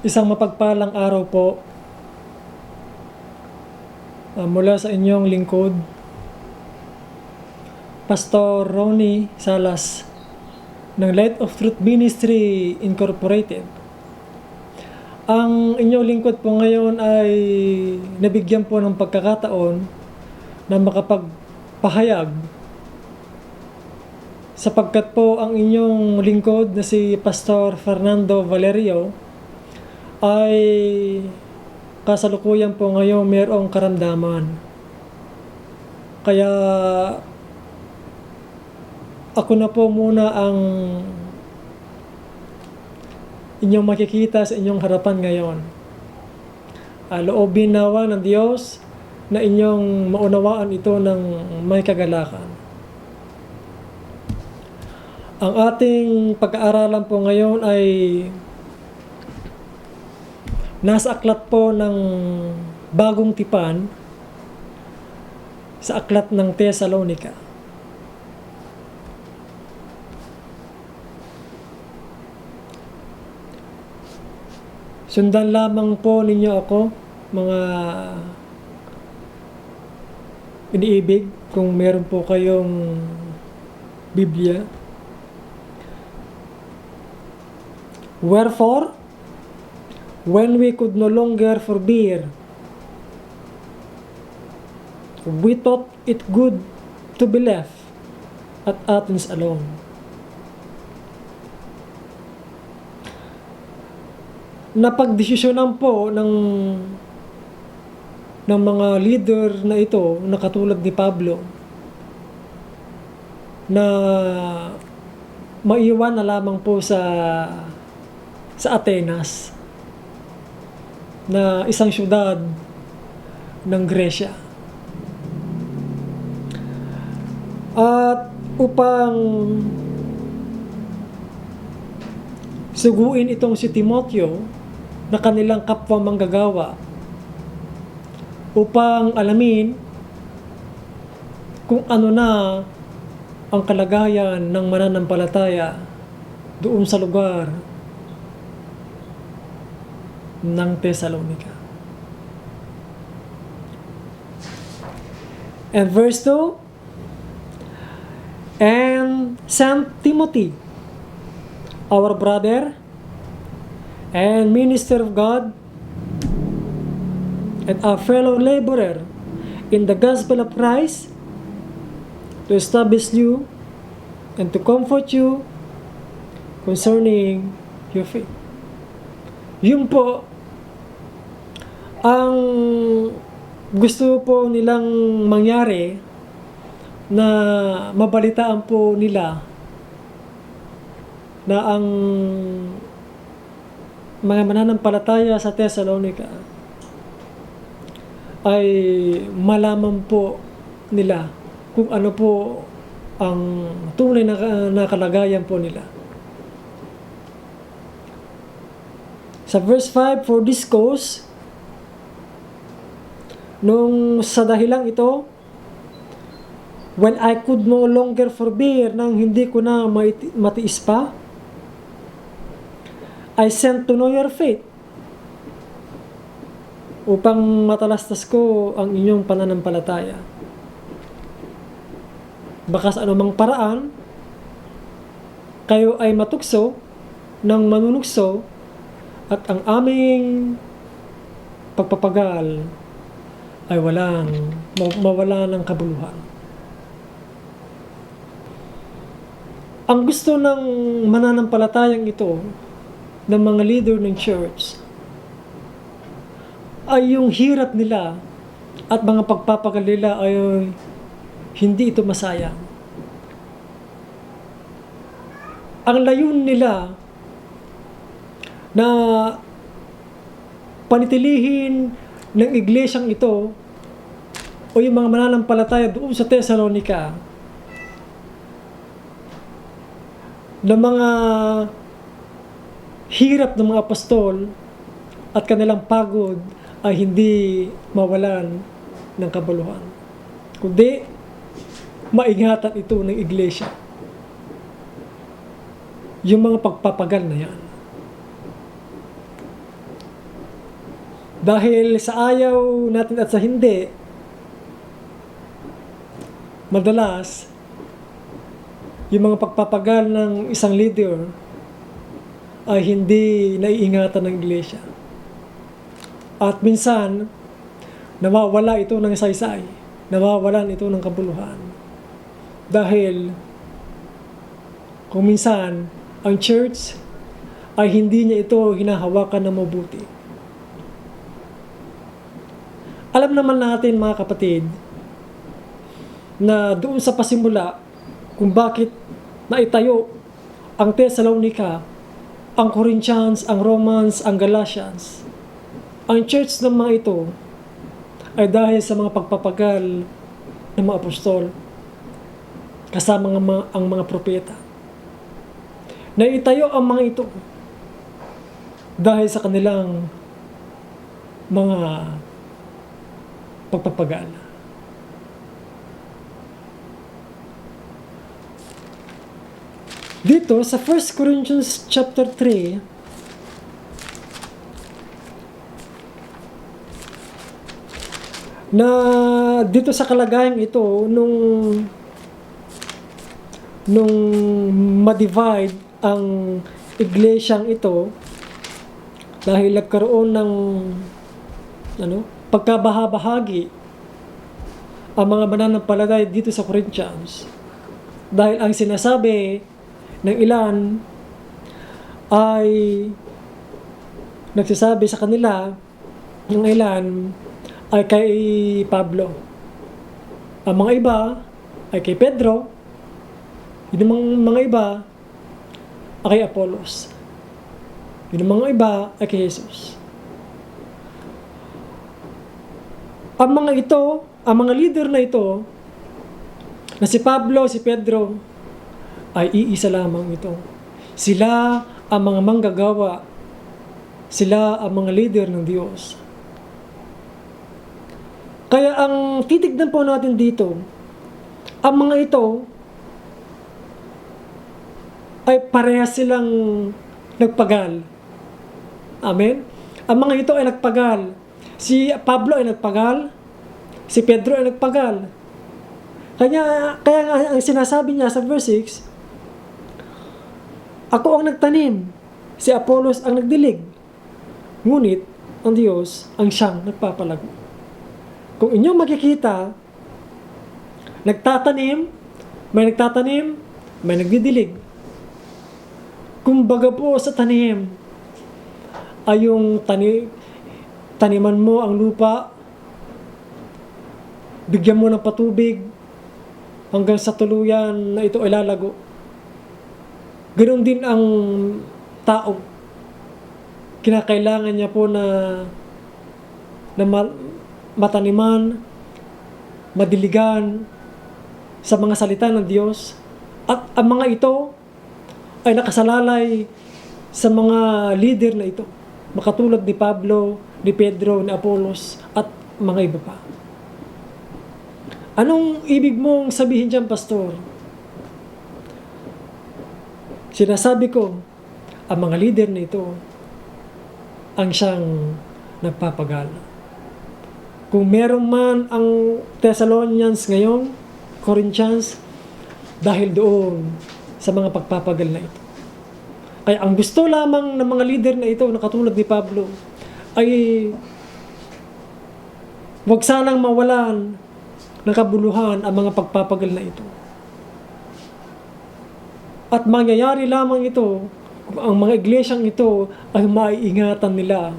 Isang mapagpalang araw po mula sa inyong lingkod, Pastor Ronnie Salas ng Light of Truth Ministry Incorporated. Ang inyong lingkod po ngayon ay nabigyan po ng pagkakataon na makapagpahayag sapagkat po ang inyong lingkod na si Pastor Fernando Valerio ay kasalukuyan po ngayon mayroong karamdaman. Kaya ako na po muna ang inyong makikita sa inyong harapan ngayon. Loobin nawa ng Diyos na inyong maunawaan ito ng may kagalakan. Ang ating pag-aaralan po ngayon ay nasa aklat po ng Bagong Tipan sa aklat ng Tesalonica. Sundan lamang po ninyo ako, mga iniibig, kung meron po kayong Biblia. Wherefore, when we could no longer forbear, we thought it good to be left at Athens alone. Napagdesisyonan po ng mga leader na ito, na katulad ni Pablo, na maiwan na lamang po sa Atenas, na isang syudad ng Gresya. At upang suguin itong si Timoteo na kanilang kapwa manggagawa, upang alamin kung ano na ang kalagayan ng mananampalataya doon sa lugar ng Tesalonica. And verse 2, and Saint Timothy, our brother and minister of God and our fellow laborer in the gospel of Christ, to establish you and to comfort you concerning your faith. Yun po ang gusto po nilang mangyari, na mabalitaan po nila na ang mga mananampalataya sa Thessalonica ay malaman po nila kung ano po ang tunay na kalagayan po nila. Sa verse 5, for this cause, nung sa dahilang ito, when I could no longer forbear, nang hindi ko na matiis pa, I sent to know your faith, upang matalastas ko ang inyong pananampalataya. Baka sa anumang paraan, kayo ay matukso ng manunukso, at ang aming pagpapagal ay mawala ng kabuluhan. Ang gusto ng mananampalatayang ito, ng mga leader ng church, ay yung hirap nila at mga pagpapagal nila ay hindi ito masayang. Ang layunin nila na panitilihin ng iglesyang ito o yung mga mananampalataya doon sa Thessalonica, na mga hirap ng mga apostol at kanilang pagod ay hindi mawalan ng kabuluhan, kundi maingatan ito ng iglesia. Yung mga pagpapagal na yan. Dahil sa ayaw natin at sa hindi, madalas, yung mga pagpapagal ng isang leader ay hindi naiingatan ng iglesia. At minsan, nawawala ito ng saysay, nawawalan ito ng kabuluhan. Dahil, kung minsan, ang church ay hindi niya ito hinahawakan ng mabuti. Alam naman natin mga kapatid, na doon sa pasimula, kung bakit naitayo ang Thessalonica, ang Corinthians, ang Romans, ang Galatians. Ang church ng mga ito ay dahil sa mga pagpapagal ng mga apostol kasama ang mga propeta. Naitayo ang mga ito dahil sa kanilang mga pagpapagal. Dito sa 1 Corinthians chapter 3, na dito sa kalagayang ito nung ma-divide ang iglesyang ito dahil nagkaroon ng pagkabahabahagi ang mga mananampalataya dito sa Corinthians, dahil ang sinasabi ng ilan ay nagsasabi sa kanila, ng ilan ay kay Pablo, ang mga iba ay kay Pedro, yung mga iba ay kay Apollos, yung mga iba ay kay Jesus. Ang mga ito, ang mga leader na ito, na si Pablo, si Pedro, ay iisa lamang ito. Sila ang mga manggagawa. Sila ang mga leader ng Diyos. Kaya ang titignan po natin dito, ang mga ito ay parehas silang nagpagal. Amen? Ang mga ito ay nagpagal. Si Pablo ay nagpagal, si Pedro ay nagpagal. Kaya nga ang sinasabi niya sa verse 6, ako ang nagtanim, si Apollos ang nagdilig, ngunit ang Diyos ang siyang nagpapalago. Kung inyong makikita, nagtatanim, may nagdidilig. Kumbaga po sa tanim, ay yung taniman mo ang lupa, bigyan mo ng patubig, hanggang sa tuluyan na ito ay lalago. Ganoon din ang tao. Kinakailangan niya po na mataniman, madiligan sa mga salita ng Diyos. At ang mga ito ay nakasalalay sa mga leader na ito. Makatulad ni Pablo, ni Pedro, ni Apollos, at mga iba pa. Anong ibig mong sabihin dyan, Pastor? Sinasabi ko, ang mga leader na ito ang siyang nagpapagal. Kung meron man ang Thessalonians ngayon, Corinthians, dahil doon sa mga pagpapagal na ito. Kaya ang gusto lamang ng mga leader na ito, na katulad ni Pablo, ay wag sanang mawalan ng kabuluhan ang mga pagpapagal na ito. At mangyayari lamang ito kung ang mga iglesyang ito ay maiingatan nila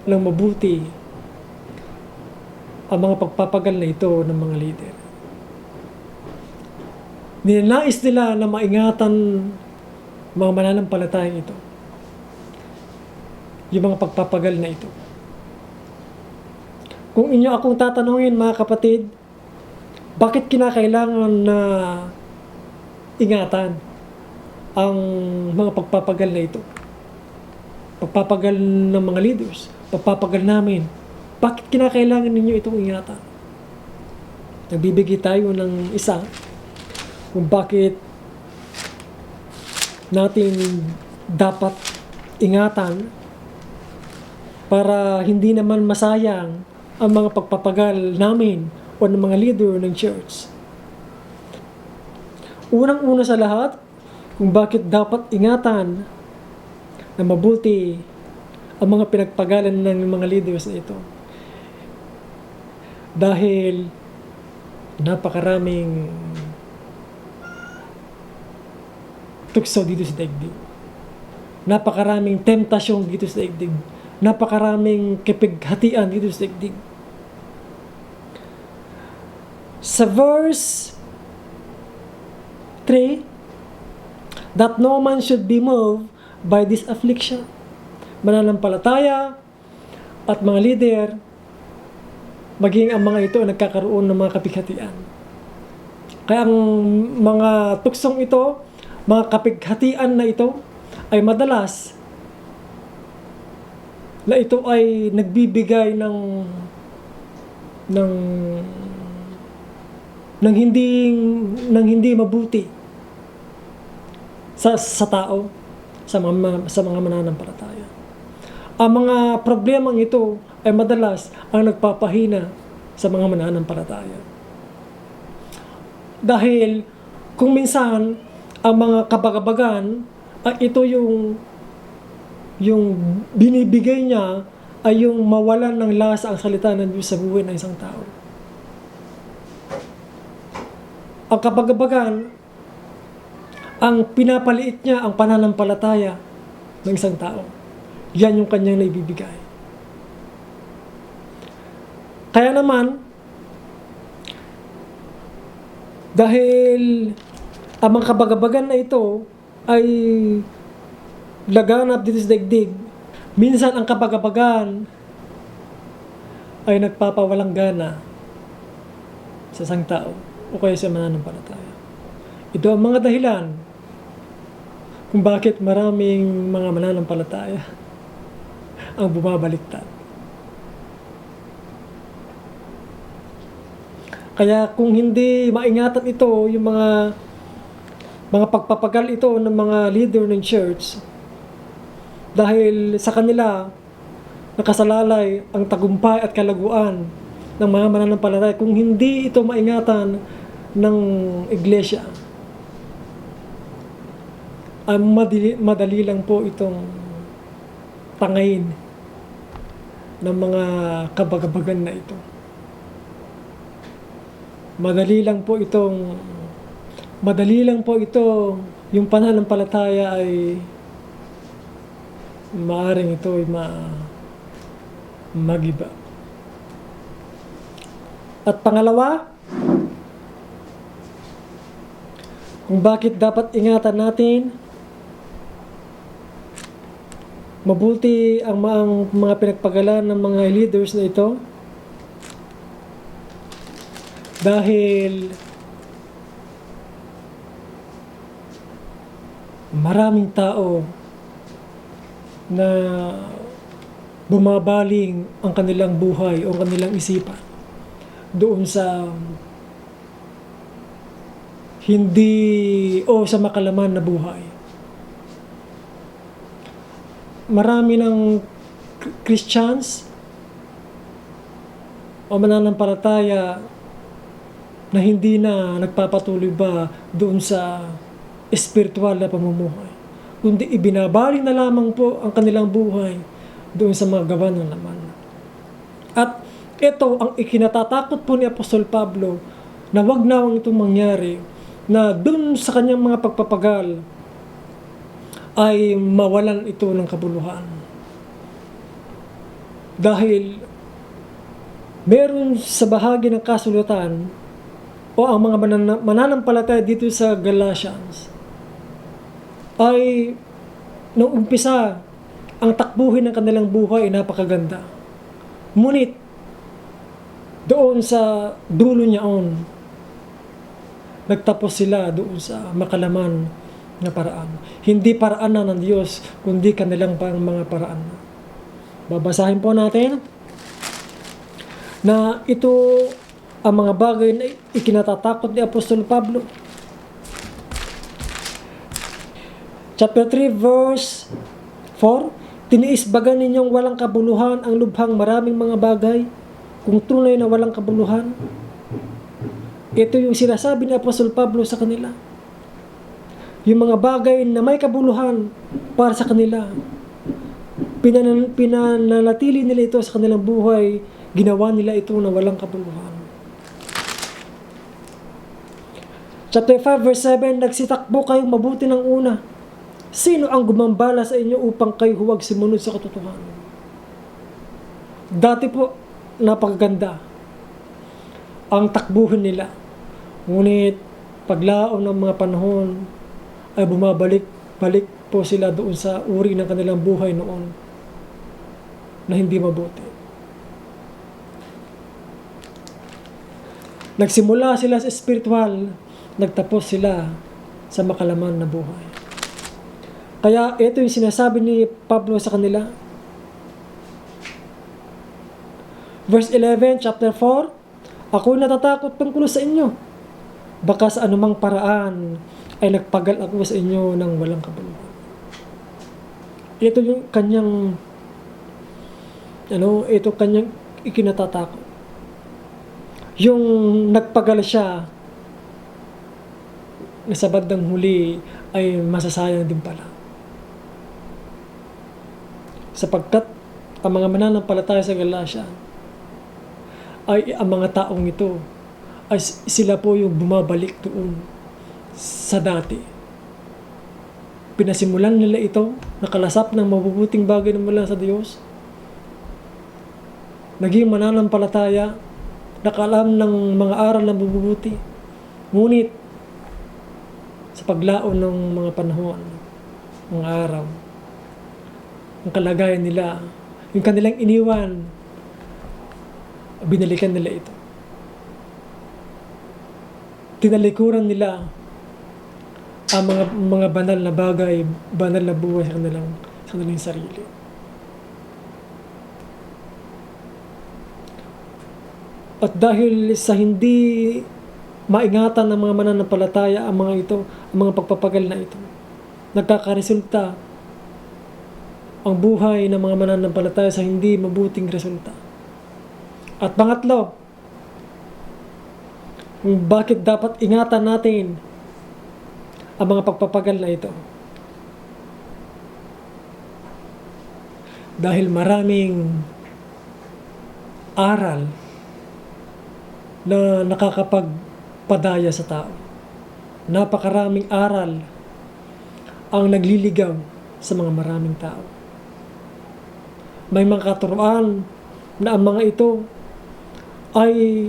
ng mabuti ang mga pagpapagal na ito ng mga leader. Ninanais nila na maingatan mga mananampalatayang ito, yung mga pagpapagal na ito. Kung inyo akong tatanungin, mga kapatid, bakit kinakailangan na ingatan ang mga pagpapagal na ito? Pagpapagal ng mga leaders, pagpapagal namin. Bakit kinakailangan ninyo itong ingatan? Nagbibigay tayo ng isa kung bakit natin dapat ingatan para hindi naman masayang ang mga pagpapagal namin o ng mga leader ng church. Unang-una sa lahat, kung bakit dapat ingatan na mabuti ang mga pinagpagalan ng mga leaders na ito. Dahil napakaraming tukso dito sa daigdig. Napakaraming temptasyon dito sa daigdig. Napakaraming kipighatian dito sa daigdig. Sa verse 3, that no man should be moved by this affliction. Mananampalataya at mga leader, maging ang mga ito nagkakaroon ng mga kapighatian. Kaya ang mga tuksong ito, mga kapighatian na ito, ay madalas na ito ay nagbibigay ng hindi mabuti sa tao, sa mga mananampalataya. Ang mga problemang ito ay madalas ang nagpapahina sa mga mananampalataya. Dahil kung minsan ang mga kabagabagan ay ito yung binibigay niya ay yung mawalan ng lasa ang salita ng Diyos sa buhay ng isang tao. Ang kabagabagan, ang pinapaliit niya ang pananampalataya ng isang tao. Yan yung kanyang naibibigay. Kaya naman, dahil ang mga kabagabagan na ito ay laganap dito sa daigdig, minsan ang kabagabagan ay nagpapawalang gana sa isang tao o kaya sa mananampalataya. Ito ang mga dahilan kung bakit maraming mga mananampalataya ang bumabaliktad. Kaya kung hindi maingatan ito, yung mga pagpapagal ito ng mga leader ng church, dahil sa kanila nakasalalay ang tagumpay at kalaguan ng mga mananampalataya, kung hindi ito maingatan ng iglesia, ay madali lang po itong tangayin ng mga kabagabagan na ito. Madali lang po ito, yung pananampalataya ay maaring ito ay magiba. At pangalawa, kung bakit dapat ingatan natin mabuti ang mga pinagpagalan ng mga leaders na ito, dahil maraming tao na bumabaling ang kanilang buhay o kanilang isipan doon sa hindi o sa makalaman na buhay. Marami ng Christians o mananampalataya na hindi na nagpapatuloy ba doon sa espiritual na pamumuhay, kundi ibinabaling na lamang po ang kanilang buhay doon sa mga gawa ng laman. At ito ang ikinatatakot po ni Apostol Pablo, na wag na itong mangyari, na doon sa kanyang mga pagpapagal ay mawalan ito ng kabuluhan. Dahil meron sa bahagi ng kasulatan o ang mga mananampalataya dito sa Galatians ay nung umpisa ang takbuhin ng kanilang buhay ay napakaganda. Ngunit doon sa dulo niyaon, nagtapos sila doon sa makalaman na paraan. Hindi paraan na ng Diyos, kundi kanilang pang mga paraan. Babasahin po natin na ito ang mga bagay na ikinatatakot ni Apostol Pablo. Chapter 3 verse 4, Tiniis baga ninyong walang kabuluhan ang lubhang maraming mga bagay, kung tunay na walang kabuluhan? Ito yung sinasabi ni Apostol Pablo sa kanila. Yung mga bagay na may kabuluhan para sa kanila, pinananatili nila ito sa kanilang buhay, ginawa nila ito na walang kabuluhan. Chapter 5 verse 7, nagsitakbo kayong mabuti ng una. Sino ang gumambala sa inyo upang kayo huwag sumunod sa katotohanan? Dati po, napakaganda ang takbuhan nila. Ngunit paglaon ng mga panahon ay bumabalik po sila doon sa uri ng kanilang buhay noon na hindi mabuti. Nagsimula sila sa spiritual, nagtapos sila sa makalaman na buhay. Kaya ito yung sinasabi ni Pablo sa kanila. Verse 11, chapter 4, ako'y natatakot tungkol sa inyo. Baka sa anumang paraan ay nagpagal ako sa inyo ng walang kabuluhan. Ito yung kanyang ikinatatakot. Yung nagpagal siya na sa bandang huli ay masasayang din pala. Sapagkat ang mga mananampalataya sa Galacia ay ang mga taong ito ay sila po yung bumabalik doon sa dati. Pinasimulan nila ito, nakalasap ng mabubuting bagay na mula sa Diyos. Naging mananampalataya, nakaalam ng mga aral na mabubuti. Ngunit, sa paglaon ng mga panahon, mga araw, ang kalagayan nila, yung kanilang iniwan, binalikan nila ito. Tinalikuran nila ang mga banal na bagay, banal na buhay sa kanilang sarili. At dahil sa hindi maingatan ng mga mananampalataya ang mga ito, ang mga pagpapagal na ito, nagkakaresulta ang buhay ng mga mananampalataya sa hindi mabuting resulta. At pangatlo, bakit dapat ingatan natin ang mga pagpapagal na ito? Dahil maraming aral na nakakapagpadaya sa tao. Napakaraming aral ang nagliligaw sa mga maraming tao. May mga katuruan na ang mga ito ay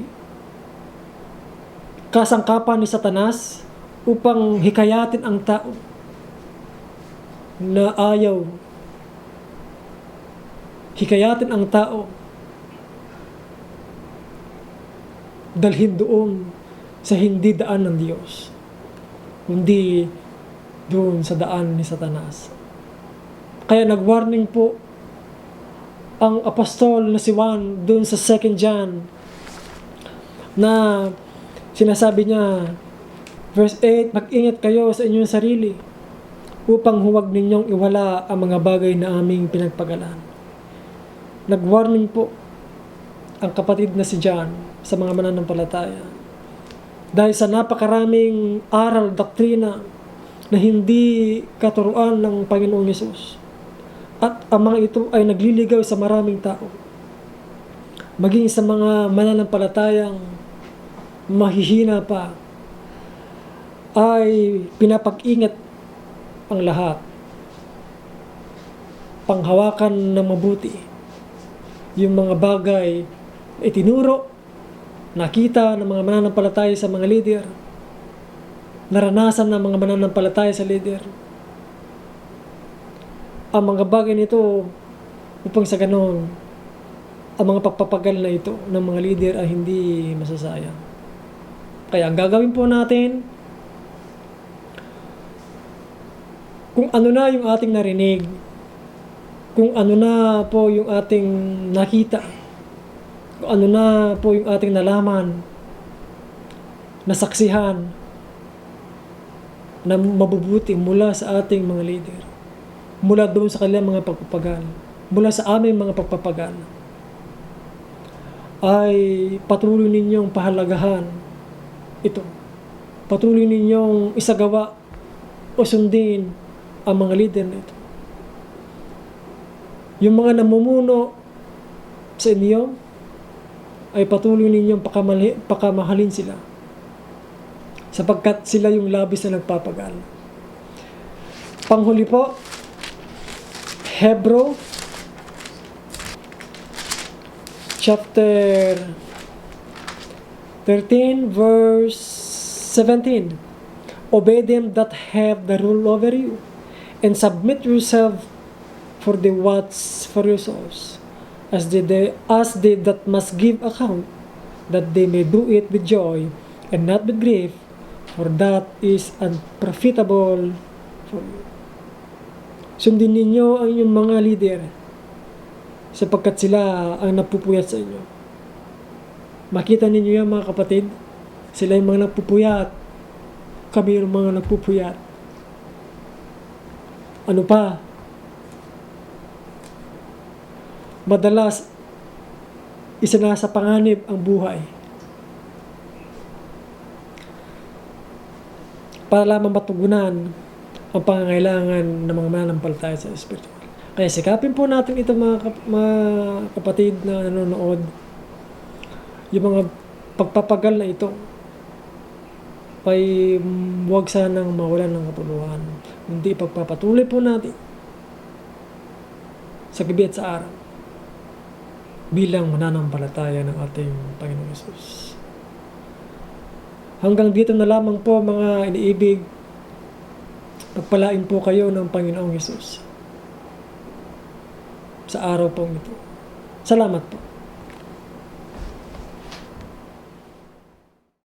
kasangkapan ni Satanas upang hikayatin ang tao na ayaw. Hikayatin ang tao dalhin doon sa hindi daan ng Diyos, kundi doon sa daan ni Satanas. Kaya nag-warning po ang apostol na si Juan doon sa 2 John na sinasabi niya, verse 8, mag-ingat kayo sa inyong sarili upang huwag ninyong iwala ang mga bagay na aming pinagpagalan. Nag-warning po ang kapatid na si John sa mga mananampalataya dahil sa napakaraming aral, doktrina na hindi katuruan ng Panginoong Yesus. At ang mga ito ay nagliligaw sa maraming tao, maging sa mga mananampalatayang mahihina pa, ay pinapag-ingat ang lahat, panghawakan ng mabuti yung mga bagay na itinuro, nakita ng mga mananampalataya sa mga leader, naranasan ng mga mananampalataya sa leader. Ang mga bagay nito upang sa ganon, ang mga pagpapagal na ito ng mga leader ay hindi masasayang. Kaya ang gagawin po natin, kung ano na yung ating narinig, kung ano na po yung ating nakita, kung ano na po yung ating nalaman, nasaksihan, na mabubuti mula sa ating mga leader, mula doon sa kanilang mga pagpapagal, mula sa aming mga pagpapagal, ay patuloy ninyong pahalagahan ito. Patuloy ninyong isagawa o sundin ang mga leader na ito. Yung mga namumuno sa inyo, ay patuloy ninyong pakamahalin sila, sapagkat sila yung labis na nagpapagal. Panghuli po, Hebrew chapter 13 verse 17. Obey them that have the rule over you, and submit yourself for the watch for your souls, as they that must give account, that they may do it with joy and not with grief, for that is unprofitable for you. Sundin ninyo ang inyong mga leader, sapagkat sila ang napupuyat sa inyo. Makita ninyo yan, mga kapatid, sila yung mga nagpupuyat, kami yung mga nagpupuyat. Ano pa? Madalas, isa na sa panganib ang buhay. Para lamang matugunan ang pangangailangan ng mga mananampalataya sa espiritual. Kaya sikapin po natin ito, mga kapatid na nanonood. Yung mga pagpapagal na ito ay huwag sanang mawalan ng kapuluhan. Hindi pagpapatuloy po natin sa gabi at sa araw bilang mananampalataya ng ating Panginoong Hesus. Hanggang dito na lamang po, mga iniibig. Pagpalain po kayo ng Panginoong Hesus sa araw pong ito. Salamat po.